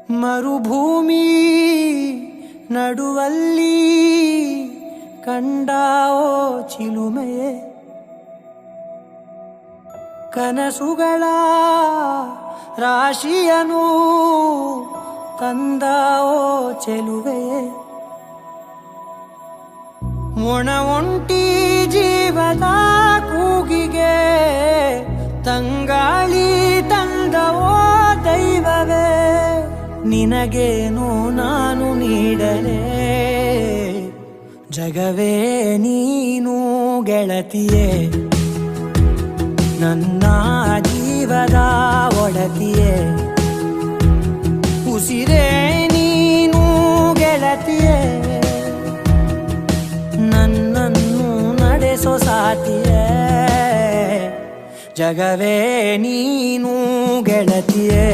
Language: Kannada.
ಮರುಭೂಮಿ ನಡುವಲ್ಲಿ ಕಂಡಾವೋ ಚಿಲುಮೆಯೇ, ಕನಸುಗಳ ರಾಶಿಯನು ತಂದಾವೋ ಚೆಲುವೆಯೇ, ಒಣ ಒಂಟಿ ಜೀವದ ಕೂಗಿಗೆ ತಂಗಾಳಿ ತಂದವೋ ದೈವವೇ, ನಿನಗೇನು ನಾನು ನೀಡಲೇ ಜಗವೇ ನೀನು ಗೆಳತಿಯೇ, ನನ್ನ ಜೀವದ ಒಡತಿಯೇ, ಉಸಿರೇ ನೀನು ಗೆಳತಿಯೇ, ನನ್ನನ್ನು ನಡೆಸೋ ಸಾತಿಯೇ, ಜಗವೇ ನೀನು ಗೆಳತಿಯೇ.